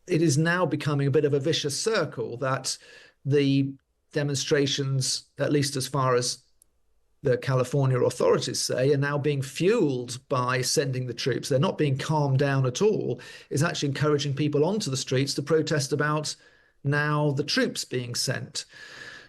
it is now becoming a bit of a vicious circle that the demonstrations, at least as far as the California authorities say, are now being fueled by sending the troops. They're not being calmed down at all. It's actually encouraging people onto the streets to protest about now the troops being sent.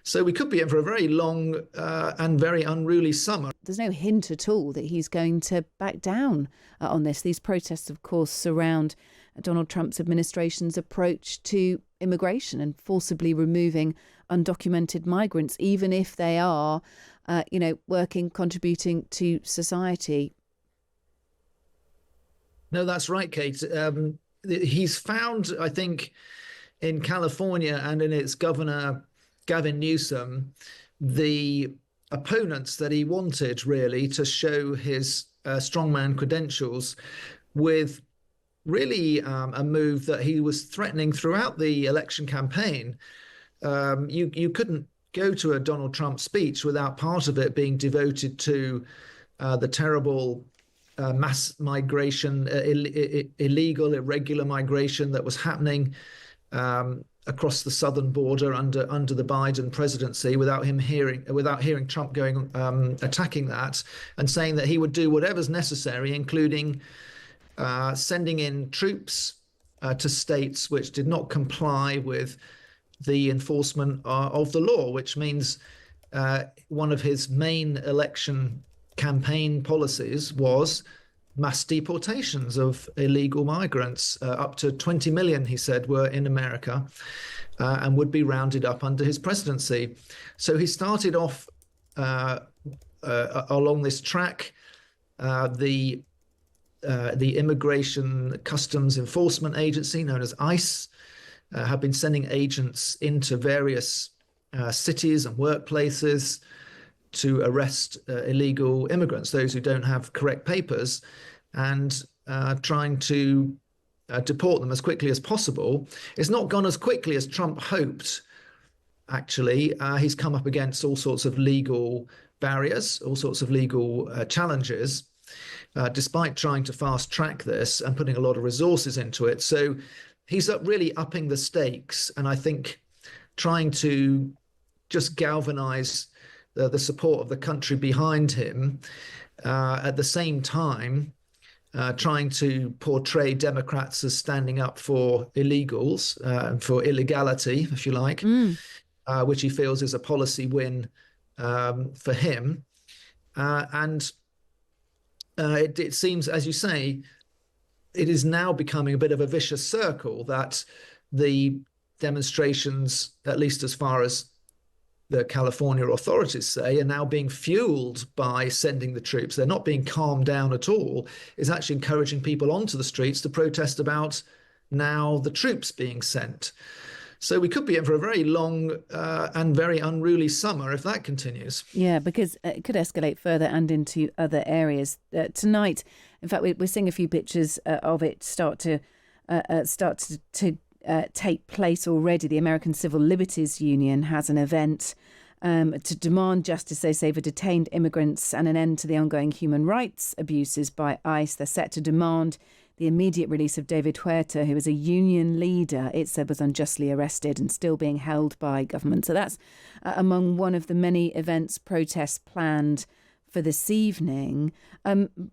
So we could be in for a very long and very unruly summer. There's no hint at all that he's going to back down on this. These protests, of course, surround Donald Trump's administration's approach to immigration and forcibly removing undocumented migrants, even if they are, working, contributing to society. No, that's right, Kate. He's found, I think, in California and in its governor, Gavin Newsom, the opponents that he wanted really to show his strongman credentials with really a move that he was threatening throughout the election campaign. You couldn't go to a Donald Trump speech without part of it being devoted to the terrible mass migration, illegal, irregular migration that was happening across the southern border under the Biden presidency, without hearing Trump going attacking that and saying that he would do whatever's necessary, including sending in troops to states which did not comply with the enforcement of the law, which means one of his main election campaign policies was mass deportations of illegal migrants. Up to 20 million, he said, were in America and would be rounded up under his presidency. So he started off along this track. The Immigration Customs Enforcement Agency, known as ICE, have been sending agents into various cities and workplaces to arrest illegal immigrants, those who don't have correct papers, and trying to deport them as quickly as possible. It's not gone as quickly as Trump hoped, actually. He's come up against all sorts of legal barriers, all sorts of legal challenges, despite trying to fast track this and putting a lot of resources into it. So he's really upping the stakes, and I think trying to just galvanize the support of the country behind him, at the same time trying to portray Democrats as standing up for illegals, for illegality, if you like, which he feels is a policy win for him. It seems, as you say, it is now becoming a bit of a vicious circle that the demonstrations, at least as far as the California authorities say, are now being fueled by sending the troops. They're not being calmed down at all. It's actually encouraging people onto the streets to protest about now the troops being sent. So we could be in for a very long and very unruly summer if that continues. Yeah, because it could escalate further and into other areas. Tonight, in fact, we're seeing a few pictures of it start to take place already. The American Civil Liberties Union has an event to demand justice, they say, for detained immigrants and an end to the ongoing human rights abuses by ICE. They're set to demand the immediate release of David Huerta, who is a union leader, it said was unjustly arrested and still being held by government. So that's among one of the many events, protests planned for this evening.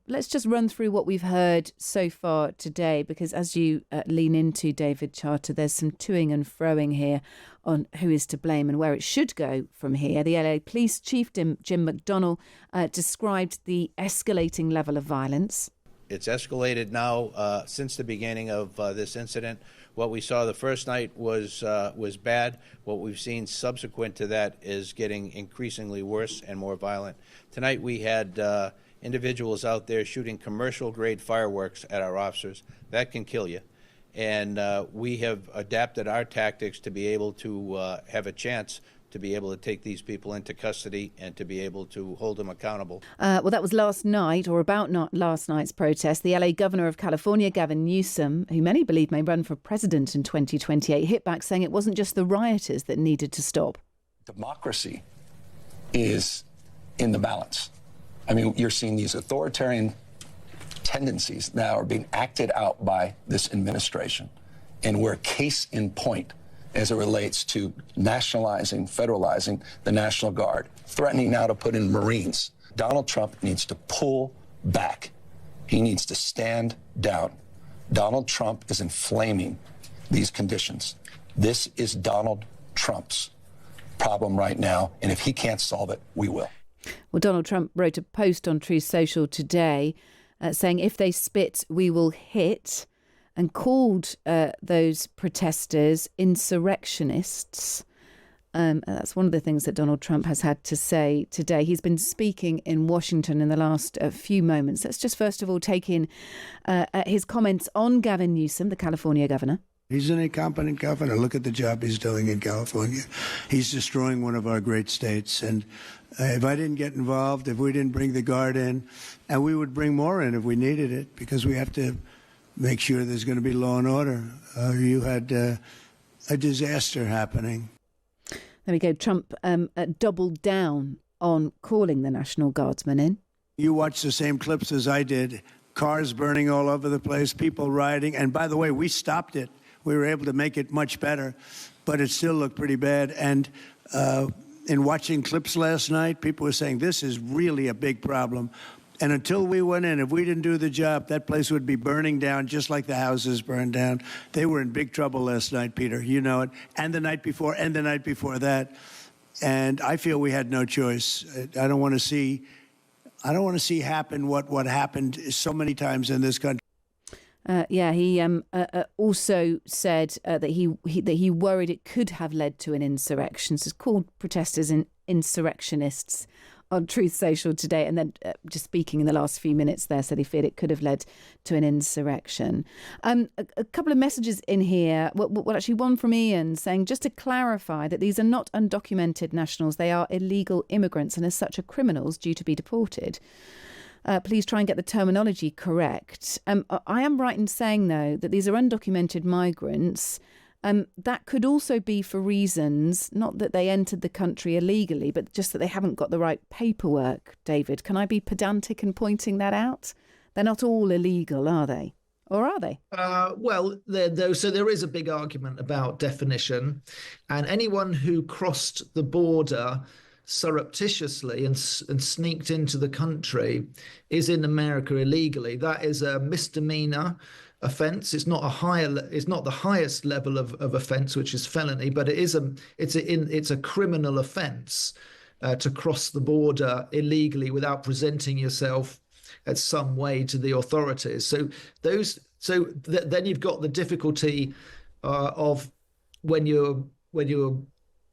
Let's just run through what we've heard so far today, because as you lean into David Charter, there's some toing and froing here on who is to blame and where it should go from here. The LA Police Chief, Jim McDonnell, described the escalating level of violence. It's escalated now since the beginning of this incident. What we saw the first night was bad. What we've seen subsequent to that is getting increasingly worse and more violent. Tonight we had individuals out there shooting commercial-grade fireworks at our officers. That can kill you. And we have adapted our tactics to be able to have a chance to be able to take these people into custody and to be able to hold them accountable. Well, that was last night, or about last night's protest. The LA Governor of California, Gavin Newsom, who many believe may run for president in 2028, hit back saying it wasn't just the rioters that needed to stop. Democracy is in the balance. I mean, you're seeing these authoritarian tendencies that are being acted out by this administration. And we're case in point as it relates to nationalizing, federalizing the National Guard, threatening now to put in Marines. Donald Trump needs to pull back. He needs to stand down. Donald Trump is inflaming these conditions. This is Donald Trump's problem right now, and if he can't solve it, we will. Well, Donald Trump wrote a post on Truth Social today saying, if they spit, we will hit, and called those protesters insurrectionists. That's one of the things that Donald Trump has had to say today. He's been speaking in Washington in the last few moments. Let's just first of all take in his comments on Gavin Newsom, the California governor. He's an incompetent governor. Look at the job he's doing in California. He's destroying one of our great states. And if I didn't get involved, if we didn't bring the Guard in, and we would bring more in if we needed it, because we have to make sure there's going to be law and order. You had a disaster happening. There we go. Trump doubled down on calling the National Guardsmen in. You watched the same clips as I did. Cars burning all over the place, people rioting. And by the way, we stopped it. We were able to make it much better, but it still looked pretty bad. And in watching clips last night, people were saying this is really a big problem. And until we went in, if we didn't do the job, that place would be burning down just like the houses burned down. They were in big trouble last night, Peter. You know it. And the night before, and the night before that. And I feel we had no choice. I don't want to see happen what happened so many times in this country. He also said that he worried it could have led to an insurrection. So he's called protesters insurrectionists on Truth Social today, and then just speaking in the last few minutes there, said he feared it could have led to an insurrection. A couple of messages in here. Well, actually one from Ian saying, just to clarify that these are not undocumented nationals, they are illegal immigrants and as such are criminals due to be deported. Please try and get the terminology correct. I am right in saying, though, that these are undocumented migrants. That could also be for reasons, not that they entered the country illegally, but just that they haven't got the right paperwork, David. Can I be pedantic in pointing that out? They're not all illegal, are they? Or are they? So there is a big argument about definition. And anyone who crossed the border surreptitiously and sneaked into the country is in America illegally. That is a misdemeanor offence. It's not the highest level of offence, which is felony, but it's a criminal offence to cross the border illegally without presenting yourself at some way to the authorities. Then you've got the difficulty of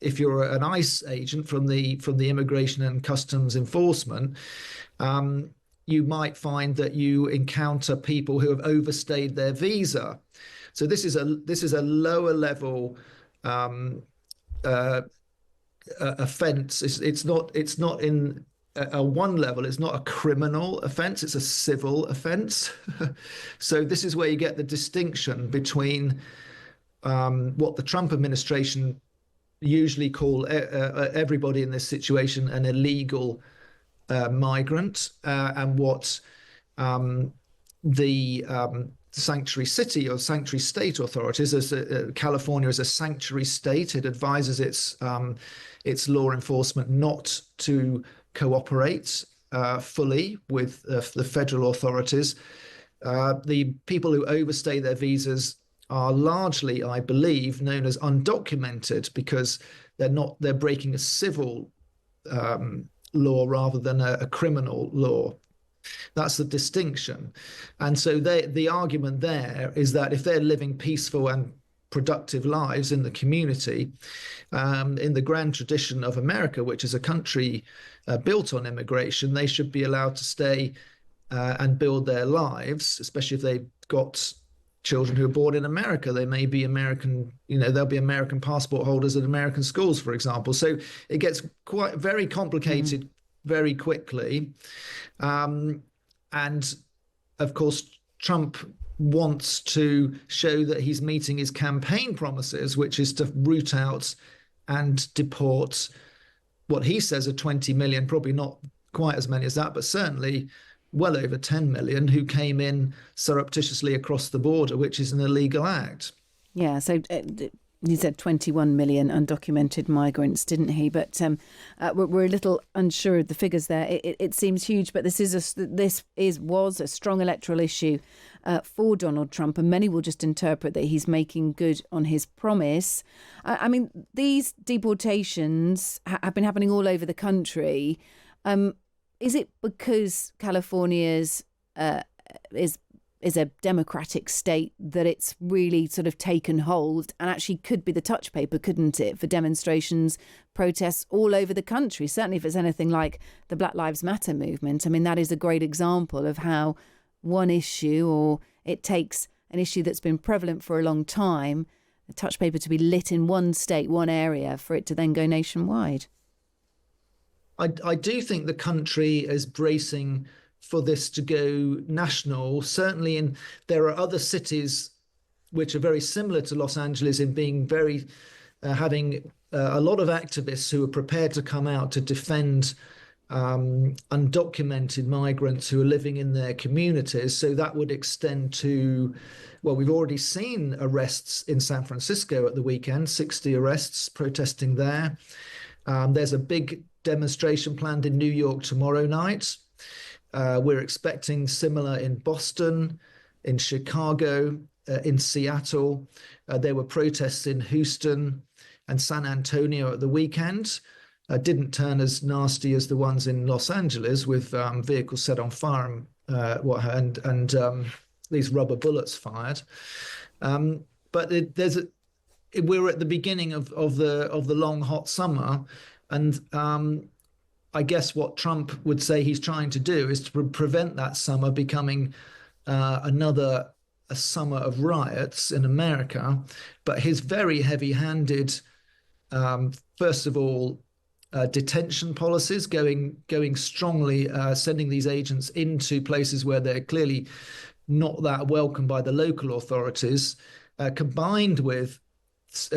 if you're an ICE agent from the Immigration and Customs Enforcement, you might find that you encounter people who have overstayed their visa. So this is a lower level offence. It's not in a one level. It's not a criminal offence. It's a civil offence. So this is where you get the distinction between what the Trump administration usually call everybody in this situation an illegal migrant, and what the sanctuary city or sanctuary state authorities, California is a sanctuary state. It advises its law enforcement not to cooperate fully with the federal authorities. The people who overstay their visas are largely, I believe, known as undocumented because they're breaking a civil law rather than a criminal law. That's the distinction. And so the argument there is that if they're living peaceful and productive lives in the community, in the grand tradition of America, which is a country built on immigration, they should be allowed to stay and build their lives, especially if they've got children who are born in America. They may be American, they'll be American passport holders at American schools, for example. So it gets very complicated very quickly. And of course, Trump wants to show that he's meeting his campaign promises, which is to root out and deport what he says are 20 million, probably not quite as many as that, but certainly well over 10 million who came in surreptitiously across the border, which is an illegal act. Yeah, so he said 21 million undocumented migrants, didn't he? But we're a little unsure of the figures there. It seems huge, but this was a strong electoral issue for Donald Trump, and many will just interpret that he's making good on his promise. I mean, these deportations have been happening all over the country. Is it because California's is a democratic state that it's really sort of taken hold and actually could be the touch paper, couldn't it, for demonstrations, protests all over the country? Certainly if it's anything like the Black Lives Matter movement. I mean, that is a great example of how one issue, or it takes an issue that's been prevalent for a long time, a touch paper to be lit in one state, one area, for it to then go nationwide. I do think the country is bracing for this to go national. Certainly, there are other cities which are very similar to Los Angeles in being very having a lot of activists who are prepared to come out to defend undocumented migrants who are living in their communities. So that would extend to, well, we've already seen arrests in San Francisco at the weekend, 60 arrests protesting there. There's a big demonstration planned in New York tomorrow night. We're expecting similar in Boston, in Chicago, in Seattle. There were protests in Houston and San Antonio at the weekend. Didn't turn as nasty as the ones in Los Angeles, with vehicles set on fire and these rubber bullets fired. But we're at the beginning of the long hot summer, and I guess what Trump would say he's trying to do is to prevent that summer becoming another summer of riots in America. But his very heavy-handed, first of all, detention policies, going strongly, sending these agents into places where they're clearly not that welcome by the local authorities, combined with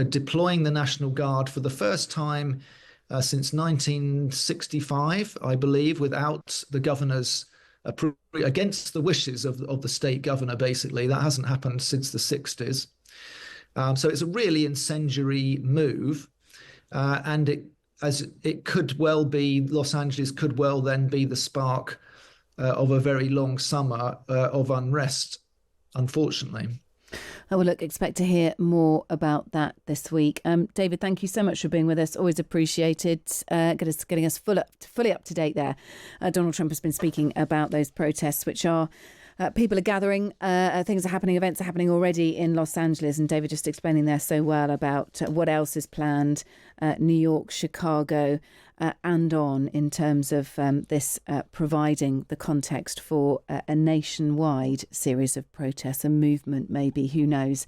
deploying the National Guard for the first time since 1965, I believe, without the governor's approval, against the wishes of the state governor, basically. That hasn't happened since the 60s. So it's a really incendiary move. And it could well be, Los Angeles could well then be the spark of a very long summer of unrest, unfortunately. Oh, well, look, expect to hear more about that this week. David, thank you so much for being with us. Always appreciated. Getting us fully up to date there. Donald Trump has been speaking about those protests, which are people are gathering, things are happening, events are happening already in Los Angeles. And David just explaining there so well about what else is planned, New York, Chicago, and on, in terms of this providing the context for a nationwide series of protests, a movement maybe, who knows.